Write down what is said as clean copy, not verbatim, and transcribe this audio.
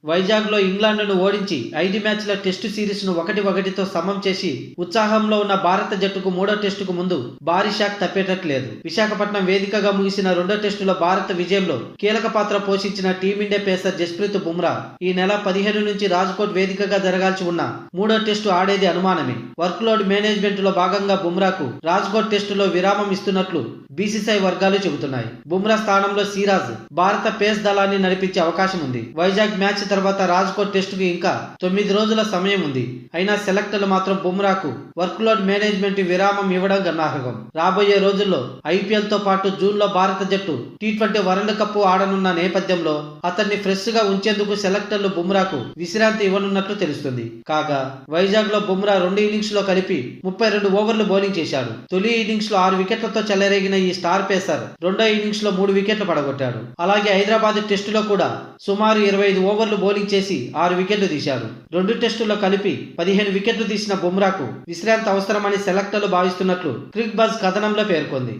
వైజాగ్లో ఇంగ్లాండ్ను ఓడించి 5 మ్యాచ్ల టెస్టు సిరీస్ను 1-1తో సమం చేసి ఉత్సాహంలో ఉన్న భారత జట్టుకు మూడో టెస్టుకు ముందు భారీ షాక్ తప్పేటట్లేదు. విశాఖపట్నం వేదికగా ముగిసిన రెండో టెస్టులో భారత విజయంలో కీలక పాత్ర పోషించిన టీమిండియా పేసర్ జస్ప్రీత్ బుమ్రా ఈ నెల 15 నుంచి రాజ్కోట్ వేదికగా జరగాల్సి ఉన్న మూడో టెస్టు ఆడేది అనుమానమే. వర్క్లోడ్ మేనేజ్మెంట్ లో భాగంగా బుమ్రాకు రాజ్కోట్ టెస్టులో విరామం ఇస్తున్నట్లు బీసీసీఐ వర్గాలు చెబుతున్నాయి. బుమ్రా స్థానంలో సిరాజ్ భారత పేస్ దళాన్ని నడిపించే అవకాశం ఉంది. వైజాగ్ మ్యాచ్ తర్వాత రాజ్కోట్ టెస్టుకు ఇంకా 9 రోజుల సమయం ఉంది. అయినా సెలెక్టర్లు మాత్రం బుమ్రాకు వర్క్లోడ్ మేనేజ్మెంట్ విరామం ఇవ్వడం గమనార్హం. రాబోయే రోజుల్లో ఐపీఎల్ తో పాటు జూన్ లో భారత జట్టు టీ20 వరల్డ్ కప్ ఆడనున్న నేపథ్యంలో అతన్ని ఫ్రెష్ గా ఉంచేందుకు సెలెక్టర్లు బుమ్రాకు విశ్రాంతి ఇవ్వనున్నట్లు తెలుస్తుంది. కాగా వైజాగ్ లో బుమ్రా 2 ఇన్నింగ్స్ లో కలిపి 32 ఓవర్లు బౌలింగ్ చేశాడు. తొలి ఇన్నింగ్స్ లో 6 వికెట్లతో చెలరేగిన ఈ స్టార్ పేసర్ రెండో ఇన్నింగ్స్ లో 3 వికెట్లు పడగొట్టాడు. అలాగే హైదరాబాద్ టెస్టులో కూడా సుమారు 25 ఓవర్లు బౌలింగ్ చేసి 6 వికెట్లు తీశాడు. 2 టెస్టుల్లో కలిపి 15 వికెట్లు తీసిన బుమ్రాకు విశ్రాంతి అవసరమని సెలెక్టర్లు భావిస్తున్నట్లు క్రిక్ బజ్ కథనంలో పేర్కొంది.